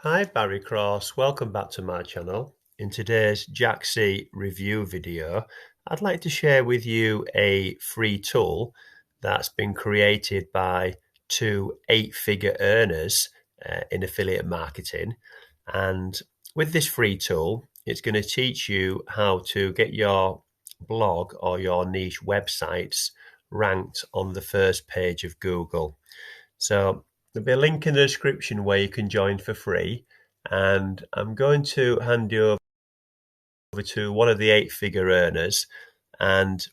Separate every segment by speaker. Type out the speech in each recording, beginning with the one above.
Speaker 1: Hi Barry Cross, welcome back to my channel. In today's Jaaxy review video, I'd like to share with you a free tool that's been created by two eight-figure earners in affiliate marketing. And with this free tool, it's going to teach you how to get your blog or your niche websites ranked on the first page of Google. So there'll be a link in the description where you can join for free. And I'm going to hand you over to one of the eight-figure earners. And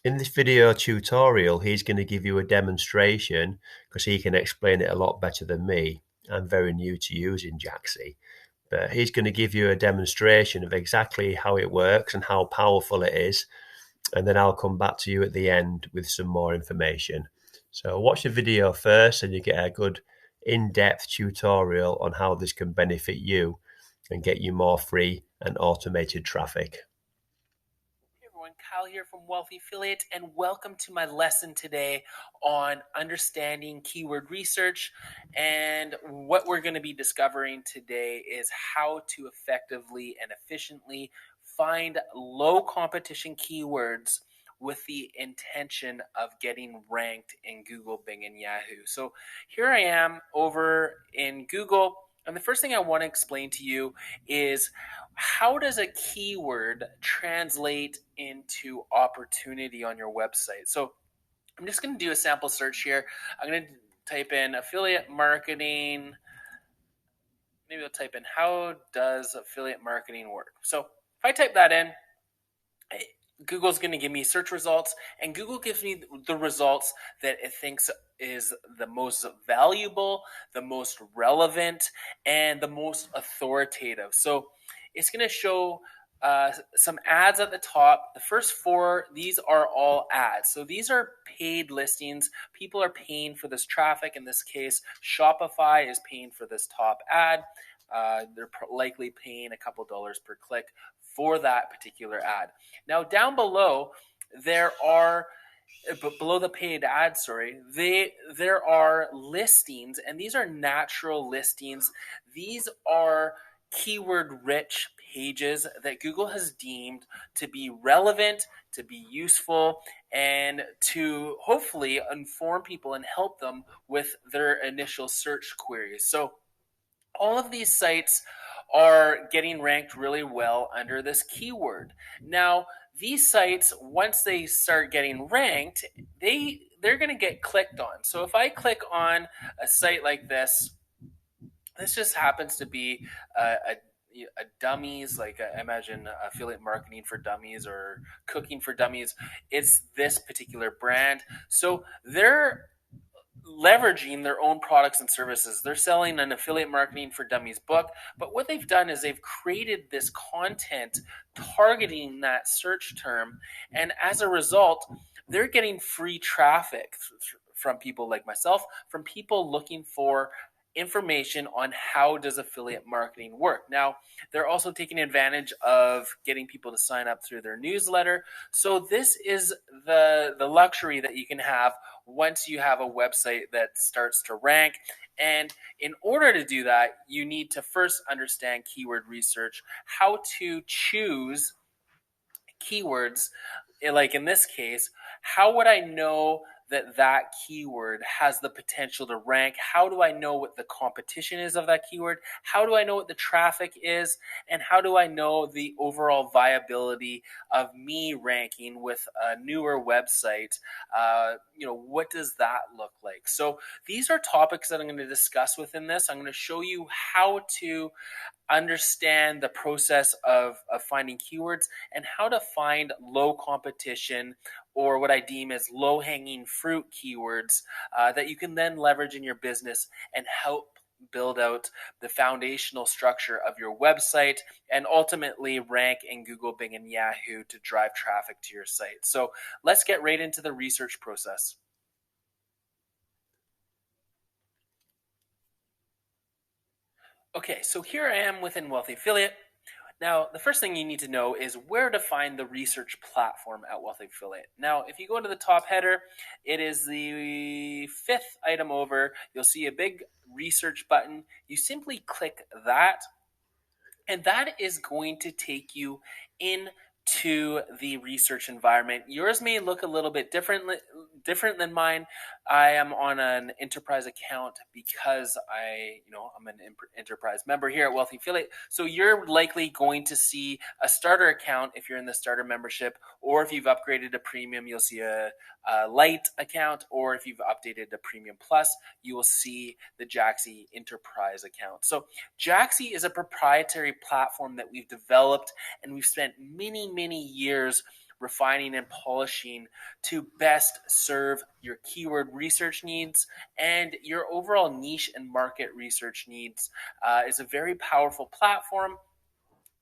Speaker 1: in this video tutorial, he's going to give you a demonstration because he can explain it a lot better than me. I'm very new to using Jaaxy. But he's going to give you a demonstration of exactly how it works and how powerful it is. And then I'll come back to you at the end with some more information. So watch the video first and you get a good in-depth tutorial on how this can benefit you and get you more free and automated traffic.
Speaker 2: Hey everyone, Kyle here from Wealthy Affiliate, and welcome to my lesson today on understanding keyword research. And what we're going to be discovering today is how to effectively and efficiently find low competition keywords with the intention of getting ranked in Google, Bing, and Yahoo. So here I am over in Google, and the first thing I want to explain to you is how does a keyword translate into opportunity on your website? So I'm just going to do a sample search here. I'm going to type in affiliate marketing. Maybe I'll type in how does affiliate marketing work? So if I type that in, Google's going to give me search results, and Google gives me the results that it thinks is the most valuable, the most relevant, and the most authoritative. So it's going to show some ads at the top. The first four, these are all ads. So these are paid listings. People are paying for this traffic. In this case, Shopify is paying for this top ad. They're likely paying a couple dollars per click for that particular ad. Now down below, there are below the paid ad, there are listings, and these are natural listings. These are keyword rich pages that Google has deemed to be relevant, to be useful, and to hopefully inform people and help them with their initial search queries. So all of these sites are getting ranked really well under this keyword. Now, these sites, once they start getting ranked, they're going to get clicked on. So if I click on a site like this just happens to be a dummies, like imagine affiliate marketing for dummies or cooking for dummies. It's this particular brand. So they're leveraging their own products and services. They're selling an affiliate marketing for dummies book, but what they've done is they've created this content targeting that search term, and as a result, they're getting free traffic from people like myself, from people looking for information on how does affiliate marketing work. Now, they're also taking advantage of getting people to sign up through their newsletter. So this is the luxury that you can have once you have a website that starts to rank. And in order to do that, you need to first understand keyword research, how to choose keywords. Like in this case, how would I know that that keyword has the potential to rank? How do I know what the competition is of that keyword? How do I know what the traffic is? And how do I know the overall viability of me ranking with a newer website? What does that look like? So these are topics that I'm going to discuss within this. I'm going to show you how to understand the process of finding keywords and how to find low competition, or what I deem as low hanging fruit keywords that you can then leverage in your business and help build out the foundational structure of your website and ultimately rank in Google, Bing, and Yahoo to drive traffic to your site. So let's get right into the research process. Okay, so here I am within Wealthy Affiliate. Now, the first thing you need to know is where to find the research platform at Wealthy Affiliate. Now, if you go to the top header, it is the fifth item over. You'll see a big research button. You simply click that, and that is going to take you into the research environment. Yours may look a little bit different than mine. I am on an enterprise account because I'm an enterprise member here at Wealthy Affiliate. So you're likely going to see a starter account if you're in the starter membership, or if you've upgraded to premium, you'll see a light account, or if you've updated to premium plus, you will see the Jaaxy enterprise account. So Jaaxy is a proprietary platform that we've developed, and we've spent many years refining and polishing to best serve your keyword research needs and your overall niche and market research needs. It's a very powerful platform,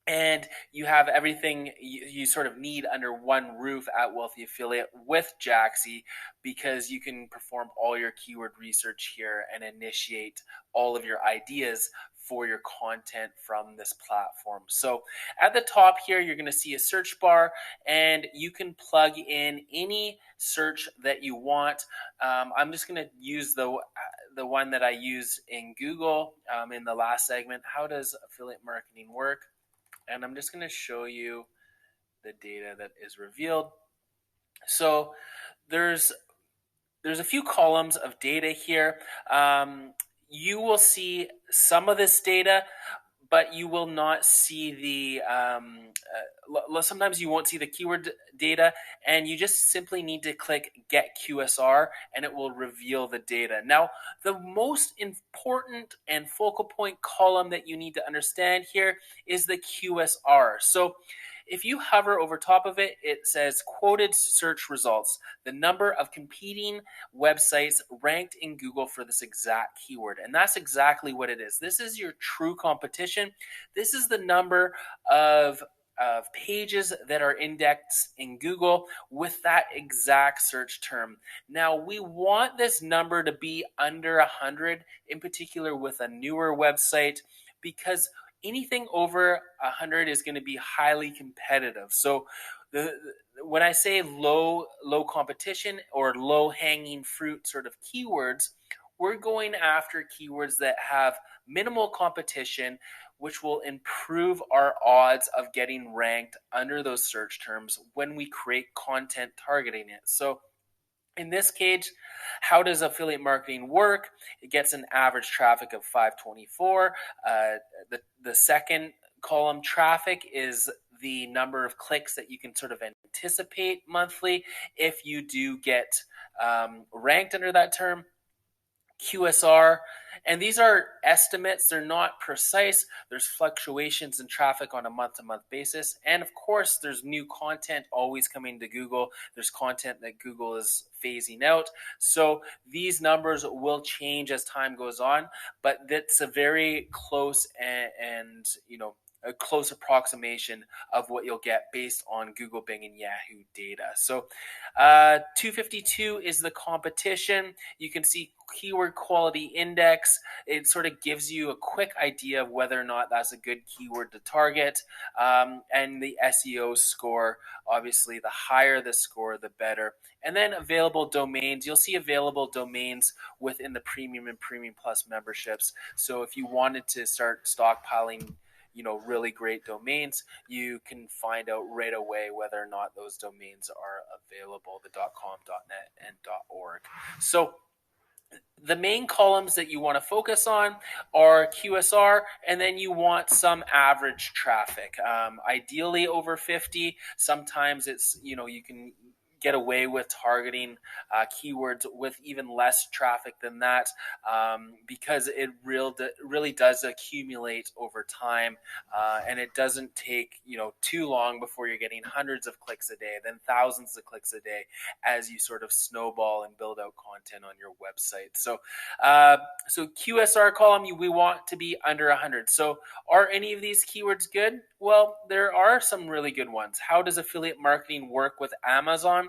Speaker 2: and you have everything you sort of need under one roof at Wealthy Affiliate with Jaaxy, because you can perform all your keyword research here and initiate all of your ideas for your content from this platform. So at the top here, you're going to see a search bar, and you can plug in any search that you want. I'm just going to use the one that I use in Google in the last segment. How does affiliate marketing work? And I'm just going to show you the data that is revealed. So there's a few columns of data here. You will see some of this data, but you will not see sometimes you won't see the keyword data, and you just simply need to click Get QSR, and it will reveal the data. Now, the most important and focal point column that you need to understand here is the QSR. So if you hover over top of it, it says quoted search results, the number of competing websites ranked in Google for this exact keyword. And that's exactly what it is. This is your true competition. This is the number of pages that are indexed in Google with that exact search term. Now, we want this number to be under 100, in particular with a newer website, because anything over 100 is going to be highly competitive. So when I say low competition or low hanging fruit sort of keywords, we're going after keywords that have minimal competition, which will improve our odds of getting ranked under those search terms when we create content targeting it. So in this case, how does affiliate marketing work? It gets an average traffic of 524. The second column, traffic, is the number of clicks that you can sort of anticipate monthly if you do get ranked under that term. QSR, and these are estimates, they're not precise. There's fluctuations in traffic on a month-to-month basis, and of course there's new content always coming to Google. There's content that Google is phasing out, so these numbers will change as time goes on, but that's a very close and a close approximation of what you'll get based on Google, Bing, and Yahoo data. So 252 is the competition. You can see keyword quality index. It sort of gives you a quick idea of whether or not that's a good keyword to target. And the SEO score, obviously, the higher the score, the better. And then available domains. You'll see available domains within the Premium and Premium Plus memberships. So if you wanted to start stockpiling really great domains, you can find out right away whether or not those domains are available, the .com, .net, and .org. So the main columns that you want to focus on are QSR, and then you want some average traffic, ideally over 50. Sometimes it's, you can get away with targeting keywords with even less traffic than that, because it really does accumulate over time, and it doesn't take too long before you're getting hundreds of clicks a day, then thousands of clicks a day, as you sort of snowball and build out content on your website. So QSR column, we want to be under 100. So are any of these keywords good? Well, there are some really good ones. How does affiliate marketing work with Amazon?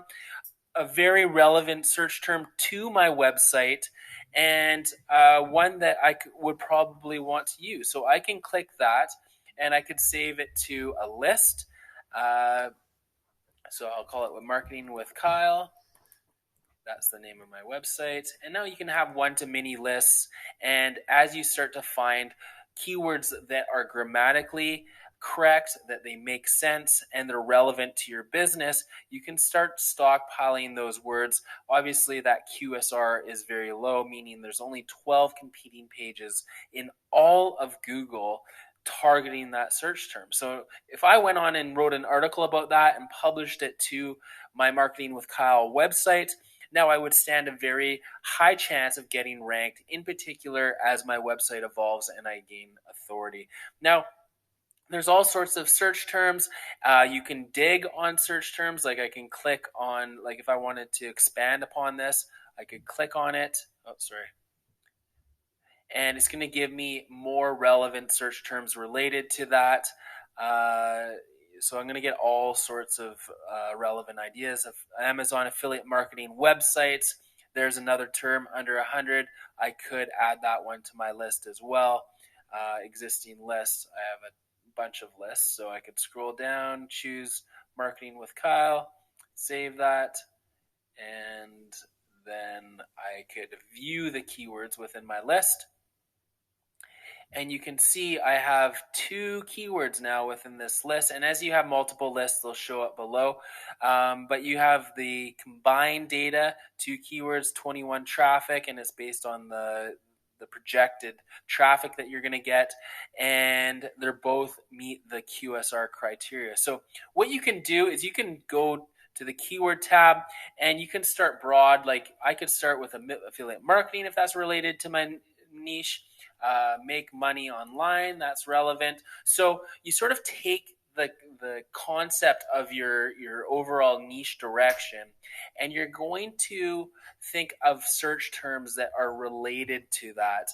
Speaker 2: A very relevant search term to my website, and one that I would probably want to use. So I can click that, and I could save it to a list. So I'll call it Marketing with Kyle. That's the name of my website. And now you can have one-to-many lists. And as you start to find keywords that are grammatically correct, that they make sense, and they're relevant to your business, you can start stockpiling those words. Obviously, that QSR is very low, meaning there's only 12 competing pages in all of Google targeting that search term. So if I went on and wrote an article about that and published it to my Marketing with Kyle website, now I would stand a very high chance of getting ranked, in particular as my website evolves and I gain authority. Now, there's all sorts of search terms. You can dig on search terms. Like I can click on, like if I wanted to expand upon this, I could click on it. Oh, sorry. And it's going to give me more relevant search terms related to that. So I'm going to get all sorts of relevant ideas of Amazon affiliate marketing websites. There's another term under 100. I could add that one to my list as well. Existing lists. I have a bunch of lists, so I could scroll down, choose Marketing with Kyle, save that, and then I could view the keywords within my list. And you can see I have 2 keywords now within this list. And as you have multiple lists, they'll show up below. But you have the combined data, 2 keywords, 21 traffic, and it's based on the projected traffic that you're going to get. And they're both meet the QSR criteria. So what you can do is you can go to the keyword tab and you can start broad. Like I could start with affiliate marketing if that's related to my niche. Make money online, that's relevant. So you sort of take the concept of your overall niche direction, and you're going to think of search terms that are related to that.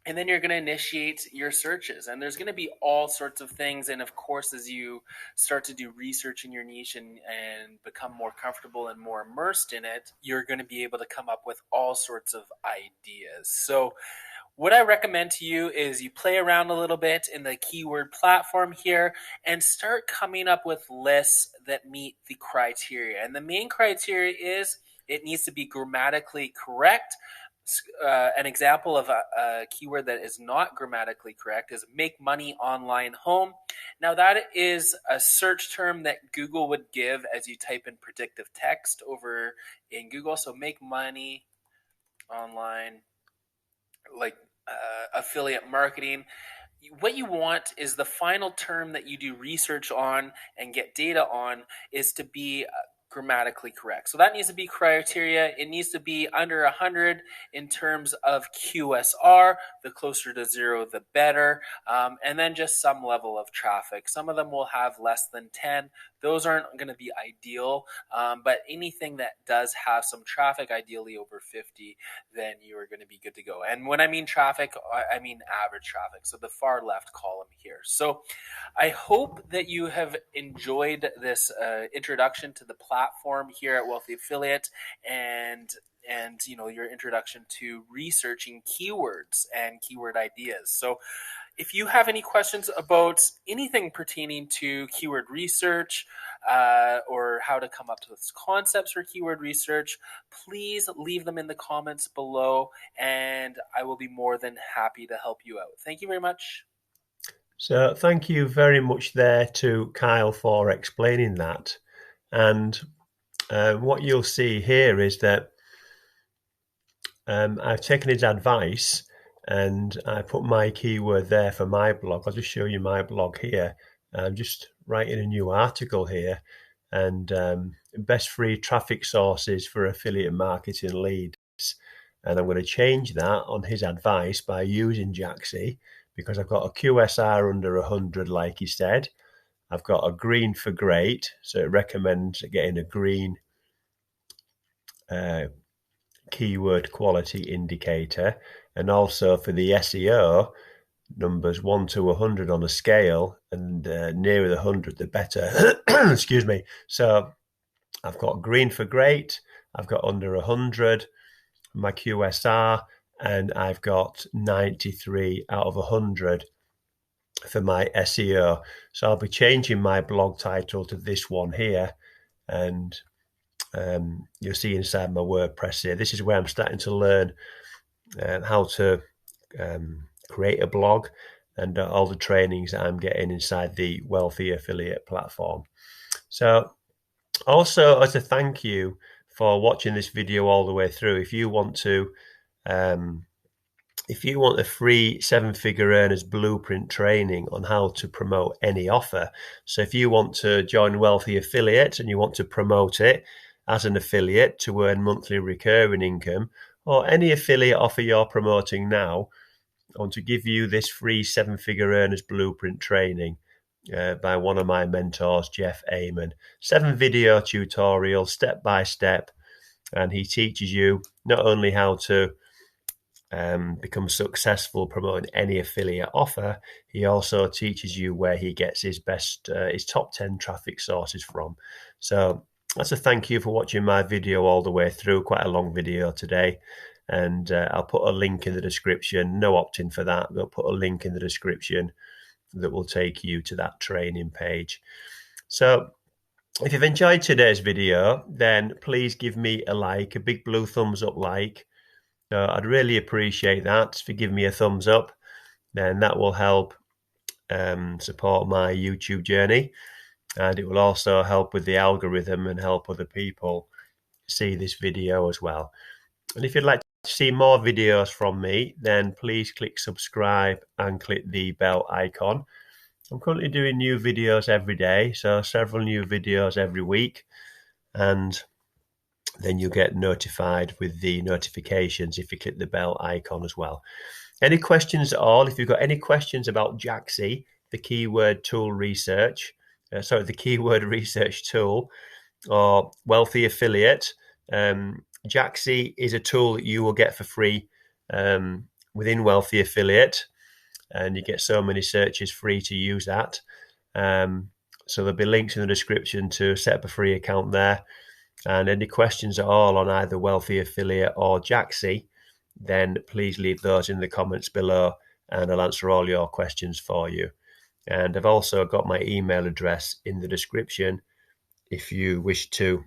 Speaker 2: And then you're going to initiate your searches, and there's going to be all sorts of things. And of course, as you start to do research in your niche and become more comfortable and more immersed in it, you're going to be able to come up with all sorts of ideas. So what I recommend to you is you play around a little bit in the keyword platform here and start coming up with lists that meet the criteria. And the main criteria is it needs to be grammatically correct. An example of a keyword that is not grammatically correct is make money online home. Now that is a search term that Google would give as you type in predictive text over in Google. So make money online, like affiliate marketing. What you want is the final term that you do research on and get data on is to be grammatically correct. So that needs to be criteria. It needs to be under 100 in terms of QSR. The closer to 0, the better. And then just some level of traffic. Some of them will have less than 10. Those aren't going to be ideal, but anything that does have some traffic, ideally over 50, then you are going to be good to go. And when I mean traffic, I mean average traffic. So the far left column here. So I hope that you have enjoyed this introduction to the platform here at Wealthy Affiliate and your introduction to researching keywords and keyword ideas. So if you have any questions about anything pertaining to keyword research or how to come up with concepts for keyword research, please leave them in the comments below and I will be more than happy to help you out. Thank you very much.
Speaker 1: So thank you very much there to Kyle for explaining that. And what you'll see here is that I've taken his advice and I put my keyword there for my blog. I'll just show you my blog here. I'm just writing a new article here and best free traffic sources for affiliate marketing leads. And I'm going to change that on his advice by using Jaaxy because I've got a QSR under 100, like he said. I've got a green for great, so it recommends getting a green keyword quality indicator, and also for the SEO numbers 1 to 100 on a scale, and nearer the 100 the better. Excuse me. So I've got green for great, I've got under 100 my QSR, and I've got 93 out of 100 for my SEO. So I'll be changing my blog title to this one here, and you'll see inside my WordPress here. This is where I'm starting to learn how to create a blog, and all the trainings that I'm getting inside the Wealthy Affiliate platform. So also, as a thank you for watching this video all the way through, if you want a free 7-figure earners blueprint training on how to promote any offer, so if you want to join Wealthy Affiliate and you want to promote it as an affiliate to earn monthly recurring income, or any affiliate offer you're promoting now, I want to give you this free 7-figure earners blueprint training by one of my mentors, Jeff Amon. 7-video tutorial, step by step, and he teaches you not only how to become successful promoting any affiliate offer, he also teaches you where he gets his top 10 traffic sources from. So that's a thank you for watching my video all the way through. Quite a long video today, and I'll put a link in the description. No opt-in for that, but I'll put a link in the description that will take you to that training page. So if you've enjoyed today's video, then please give me a like, a big blue thumbs up like. I'd really appreciate that. If you give me a thumbs up, then that will help support my YouTube journey, and it will also help with the algorithm and help other people see this video as well. And if you'd like to see more videos from me, then please click subscribe and click the bell icon. I'm currently doing new videos every day, so several new videos every week, and then you'll get notified with the notifications if you click the bell icon as well. Any questions at all? If you've got any questions about Jaaxy, the keyword research tool, or Wealthy Affiliate, Jaaxy is a tool that you will get for free within Wealthy Affiliate, and you get so many searches free to use that. So there'll be links in the description to set up a free account there. And any questions at all on either Wealthy Affiliate or Jaaxy, then please leave those in the comments below, and I'll answer all your questions for you. And I've also got my email address in the description if you wish to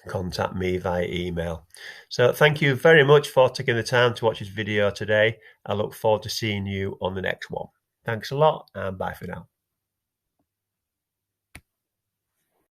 Speaker 1: contact me via email. So thank you very much for taking the time to watch this video today. I look forward to seeing you on the next one. Thanks a lot, and bye for now.